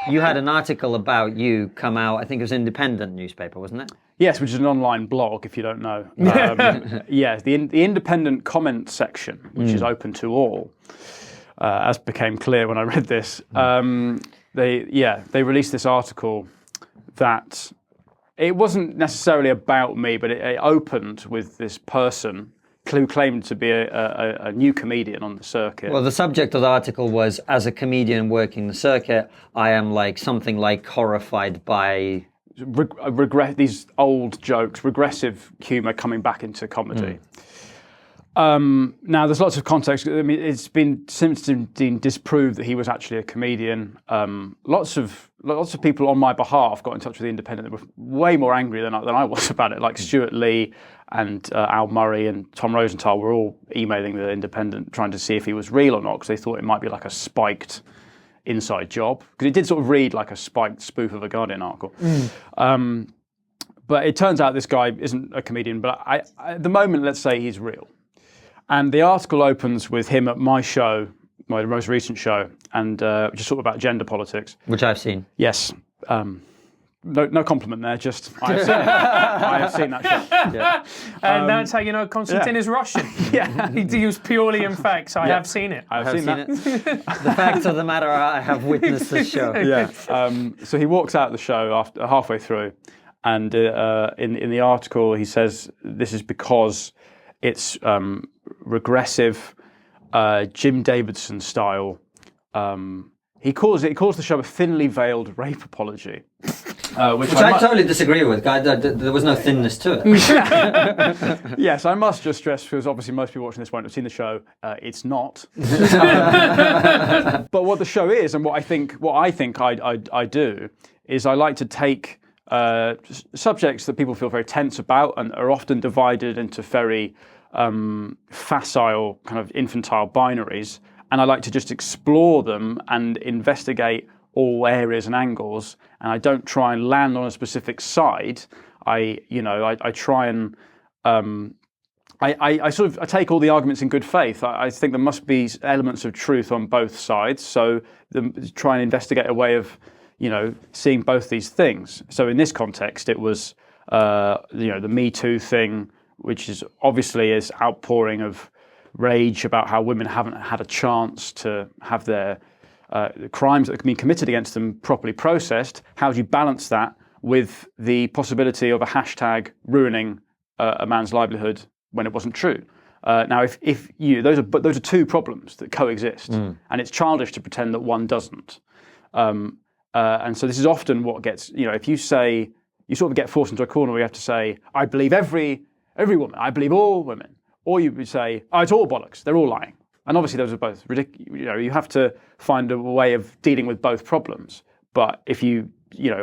You had an article about you come out, I think it was Independent newspaper, wasn't it? Yes, which is an online blog, if you don't know. Yes, the independent comment section, which is open to all, as became clear when I read this. They released this article that it wasn't necessarily about me, but it opened with this person who claimed to be a new comedian on the circuit. Well, the subject of the article was, as a comedian working the circuit, I am something like horrified by... these old jokes, regressive humour coming back into comedy. Now, there's lots of context. I mean, it's been since been disproved that he was actually a comedian. Lots of people on my behalf got in touch with the Independent that were way more angry than I was about it. Like Stuart Lee and Al Murray and Tom Rosenthal were all emailing the Independent trying to see if he was real or not, because they thought it might be like a spiked inside job, because it did sort of read like a spiked spoof of a Guardian article. But it turns out this guy isn't a comedian, but at the moment, let's say he's real. And the article opens with him at my show, my most recent show, and just sort of about gender politics. Which I've seen. Yes. No compliment there, just I have seen it. I have seen that show. Yeah. And that's how you know Konstantin is Russian. Yeah. He deals purely in facts. I have seen it. I have seen that. The facts of the matter are I have witnessed this show. Yeah. So he walks out of the show after halfway through, and in the article he says this is because it's regressive, Jim Davidson style. He calls the show a thinly veiled rape apology. Which I totally disagree with. There was no thinness to it. Yes, I must just stress, because obviously most people watching this won't have seen the show. It's not. But what the show is, and what I think I do, is I like to take subjects that people feel very tense about and are often divided into very facile, kind of infantile binaries, and I like to just explore them and investigate all areas and angles, and I don't try and land on a specific side. I try and I take all the arguments in good faith. I think there must be elements of truth on both sides, so try and investigate a way of seeing both these things. So in this context, it was the Me Too thing, which is obviously is outpouring of rage about how women haven't had a chance to have their the crimes that have been committed against them properly processed. How do you balance that with the possibility of a hashtag ruining a man's livelihood when it wasn't true? Now, if those are two problems that coexist, and it's childish to pretend that one doesn't. And so this is often what gets, if you say, you sort of get forced into a corner where you have to say, I believe every woman, I believe all women, or you would say, oh, it's all bollocks, they're all lying. And obviously those are both ridiculous. You have to find a way of dealing with both problems. But if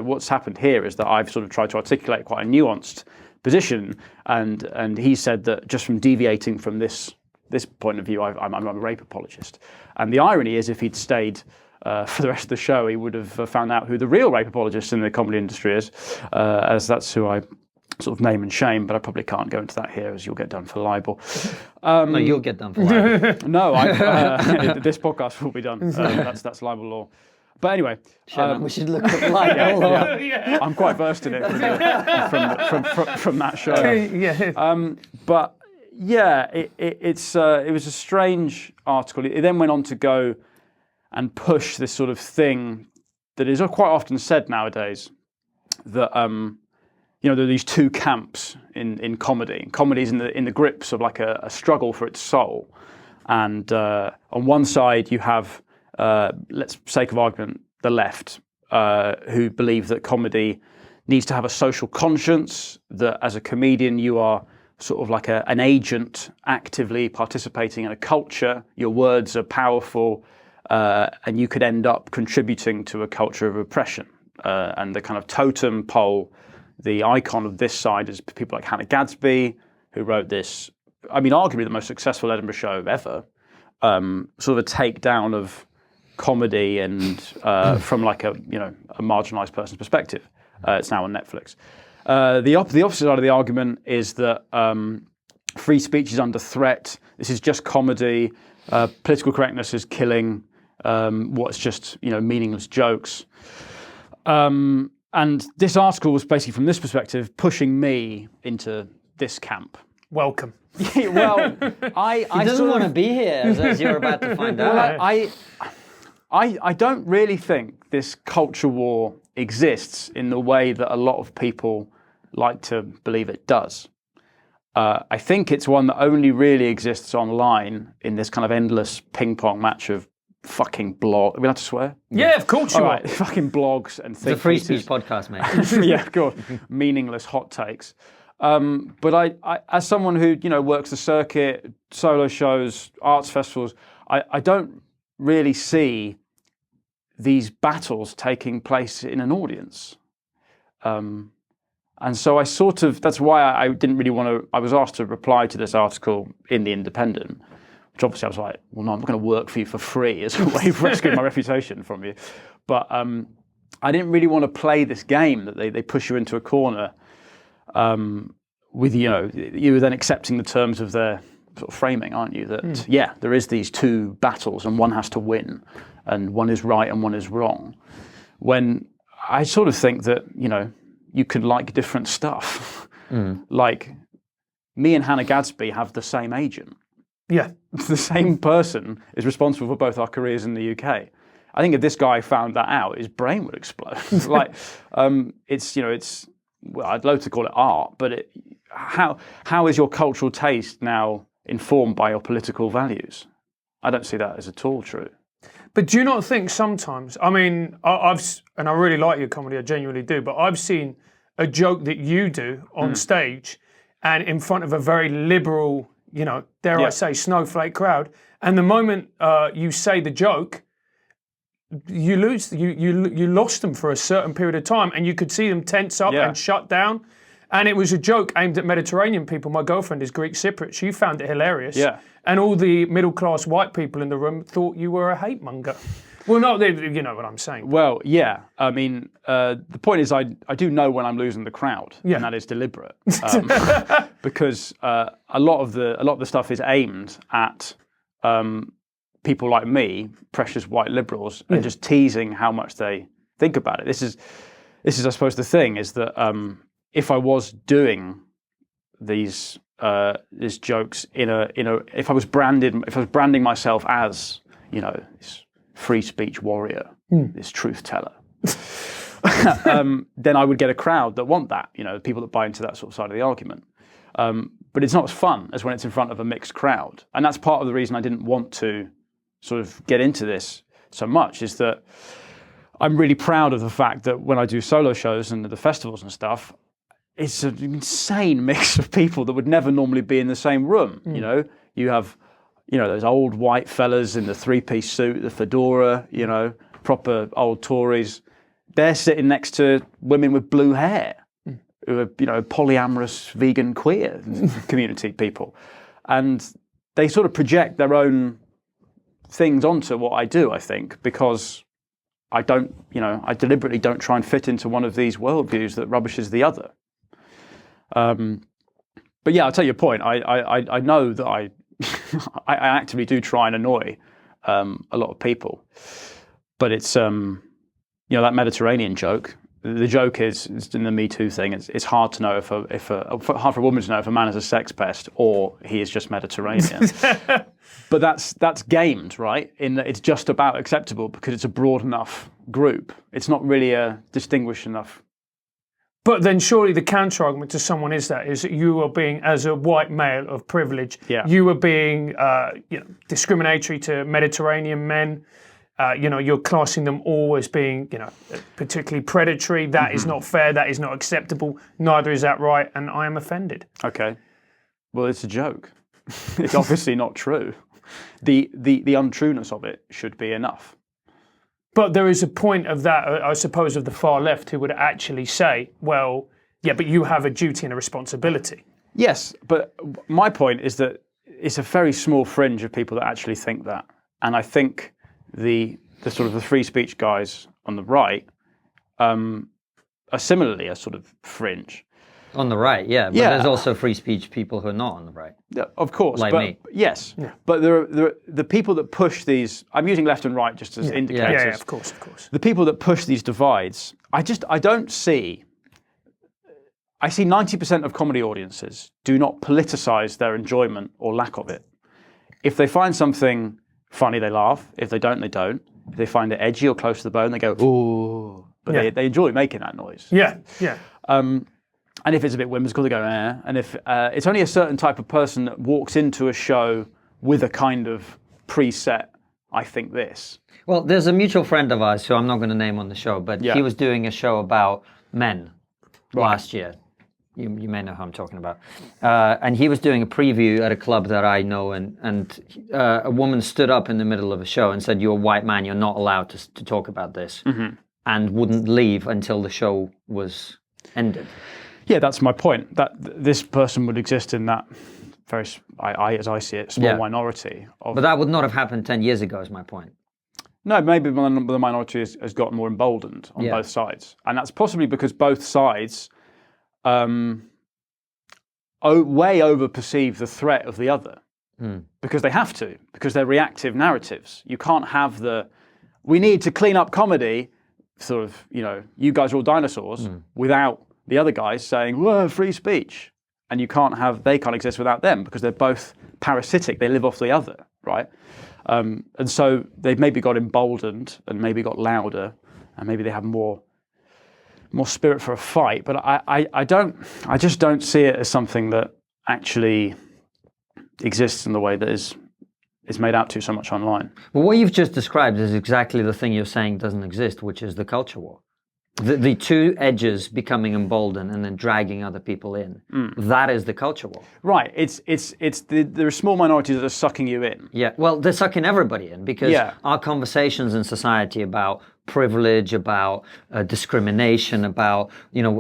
what's happened here is that I've sort of tried to articulate quite a nuanced position, and he said that just from deviating from this point of view, I'm a rape apologist. And the irony is, if he'd stayed for the rest of the show, he would have found out who the real rape apologist in the comedy industry is, as that's who I sort of name and shame, but I probably can't go into that here, as you'll get done for libel. No, you'll get done for libel. No, this podcast will be done. That's libel law. But anyway, we should look at libel law. Yeah. I'm quite versed in it from that show. But yeah, it was a strange article. It then went on to go and push this sort of thing that is quite often said nowadays, that there are these two camps in comedy. Comedy's in the grips of like a struggle for its soul, and on one side you have, let's for sake of argument, the left, who believe that comedy needs to have a social conscience, that as a comedian you are sort of like an agent actively participating in a culture, your words are powerful, and you could end up contributing to a culture of oppression. And the kind of totem pole, the icon of this side, is people like Hannah Gadsby, who wrote this, arguably the most successful Edinburgh show ever, sort of a takedown of comedy and from like a marginalised person's perspective. It's now on Netflix. The opposite side of the argument is that free speech is under threat. This is just comedy. Political correctness is killing what's just meaningless jokes. And this article was basically from this perspective pushing me into this camp. Welcome. Well, He doesn't want to be here, as you're about to find out. I don't really think this culture war exists in the way that a lot of people like to believe it does. I think it's one that only really exists online in this kind of endless ping pong match of fucking blog. Are we allowed to swear? Yeah, of course you are. Right, fucking blogs and things. It's a free speech podcast, mate. Yeah, God, meaningless hot takes. But I, as someone who works the circuit, solo shows, arts festivals, I don't really see these battles taking place in an audience. And so that's why I didn't really want to. I was asked to reply to this article in The Independent, which obviously I was like, well, no, I'm not going to work for you for free as a way of rescuing my reputation from you. But I didn't really want to play this game that they push you into a corner with, you were then accepting the terms of their sort of framing, aren't you? That, yeah, there is these two battles and one has to win and one is right and one is wrong. When I sort of think that, you can like different stuff. Like me and Hannah Gadsby have the same agent. Yeah. The same person is responsible for both our careers in the UK. I think if this guy found that out, his brain would explode. Well, I'd love to call it art, but how is your cultural taste now informed by your political values? I don't see that as at all true. But do you not think sometimes, I mean, I really like your comedy, I genuinely do, but I've seen a joke that you do on stage and in front of a very liberal, dare I say, snowflake crowd, and the moment you say the joke, you lost them for a certain period of time, and you could see them tense up and shut down. And it was a joke aimed at Mediterranean people. My girlfriend is Greek Cypriot. She found it hilarious. Yeah. And all the middle-class white people in the room thought you were a hate monger. Well, no, you know what I'm saying. Well, yeah. I mean, the point is I do know when I'm losing the crowd, and that is deliberate. Because a lot of the stuff is aimed at people like me, precious white liberals, and just teasing how much they think about it. This is I suppose the thing is that if I was doing these jokes if I was branding myself as this free speech warrior, this truth teller, then I would get a crowd that want that, people that buy into that sort of side of the argument. But it's not as fun as when it's in front of a mixed crowd, and that's part of the reason I didn't want to sort of get into this so much, is that I'm really proud of the fact that when I do solo shows and the festivals and stuff, it's an insane mix of people that would never normally be in the same room. You have, those old white fellas in the three-piece suit, the fedora, proper old Tories. They're sitting next to women with blue hair, who are, polyamorous, vegan, queer community people. And they sort of project their own things onto what I do, I think, because I deliberately don't try and fit into one of these worldviews that rubbishes the other. But yeah, I'll take your point. I know that I actively do try and annoy a lot of people, but it's that Mediterranean joke. The joke is in the Me Too thing. It's hard to know hard for a woman to know if a man is a sex pest or he is just Mediterranean. But that's gamed, right? In that it's just about acceptable because it's a broad enough group. It's not really a distinguished enough. But then surely the counter-argument to someone is that you are being, as a white male of privilege, you are being discriminatory to Mediterranean men. You're classing them all as being, particularly predatory. That is not fair. That is not acceptable. Neither is that right. And I am offended. Okay. Well, it's a joke. It's obviously not true. The untrueness of it should be enough. But there is a point of that, I suppose, of the far left who would actually say, well, yeah, but you have a duty and a responsibility. Yes, but my point is that it's a very small fringe of people that actually think that. And I think the sort of the free speech guys on the right are similarly a sort of fringe. On the right, yeah. But there's also free speech people who are not on the right. Yeah, of course. Like me. Yes. Yeah. But there are the people that push these, I'm using left and right just as indicators. Yeah, of course. The people that push these divides, I don't see, I see 90% of comedy audiences do not politicize their enjoyment or lack of it. If they find something funny, they laugh. If they don't, they don't. If they find it edgy or close to the bone, they go, ooh. But they enjoy making that noise. Yeah, yeah. And if it's a bit whimsical, they go, eh. And if it's only a certain type of person that walks into a show with a kind of preset, I think this. Well, there's a mutual friend of ours who I'm not going to name on the show, but he was doing a show about men last year. You may know who I'm talking about. And he was doing a preview at a club that I know, and a woman stood up in the middle of a show and said, "You're a white man, you're not allowed to talk about this," and wouldn't leave until the show was ended. Yeah, that's my point. That this person would exist in that very, as I see it, small minority. But that would not have happened 10 years ago, is my point. No, maybe the minority has gotten more emboldened on both sides. And that's possibly because both sides way over-perceive the threat of the other. Because they have to, because they're reactive narratives. You can't have we need to clean up comedy, sort of, you guys are all dinosaurs, without the other guys saying, whoa, free speech. And they can't exist without them because they're both parasitic. They live off the other, right? And so they've maybe got emboldened and maybe got louder and maybe they have more spirit for a fight. But I just don't see it as something that actually exists in the way that is made out to so much online. Well, what you've just described is exactly the thing you're saying doesn't exist, which is the culture war. The two edges becoming emboldened and then dragging other people in. That is the culture war. Right. There are small minorities that are sucking you in. Yeah. Well, they're sucking everybody in because our conversations in society about privilege, about discrimination, about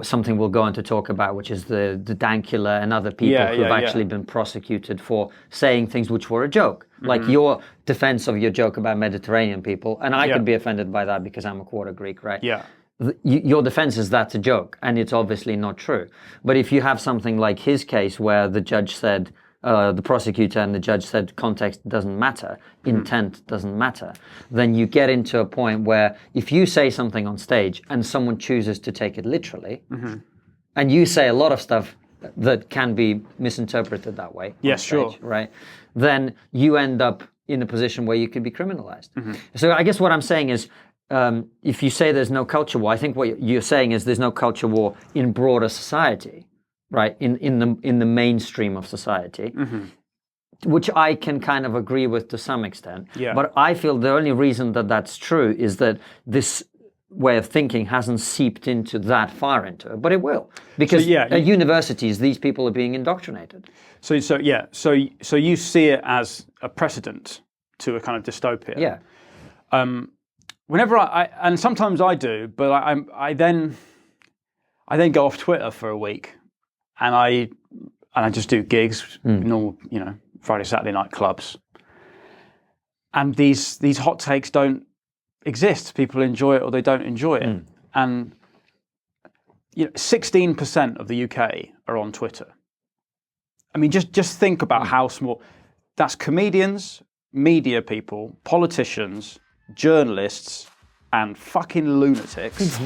something we'll go on to talk about, which is the Dankula and other people who've actually been prosecuted for saying things which were a joke. Like your defense of your joke about Mediterranean people, and I could be offended by that because I'm a quarter Greek, right? Yeah. Your defense is that's a joke, and it's obviously not true. But if you have something like his case where the judge said, the prosecutor and the judge said context doesn't matter, intent doesn't matter, then you get into a point where if you say something on stage and someone chooses to take it literally, and you say a lot of stuff that can be misinterpreted that way, yes, stage, sure, right? Then you end up in a position where you could be criminalized. So I guess what I'm saying is, if you say there's no culture war, I think what you're saying is there's no culture war in broader society, right? In the mainstream of society, which I can kind of agree with to some extent. Yeah. But I feel the only reason that that's true is that this way of thinking hasn't seeped into that far into it, but it will, because at universities these people are being indoctrinated. So you see it as a precedent to a kind of dystopia. Yeah. Whenever and sometimes I do, but I then go off Twitter for a week, and I just do gigs, normal, Friday, Saturday night clubs, and these hot takes don't exist. People enjoy it or they don't enjoy it, and 16% of the UK are on Twitter. I mean, just think about how small. That's comedians, media people, politicians, journalists, and fucking lunatics.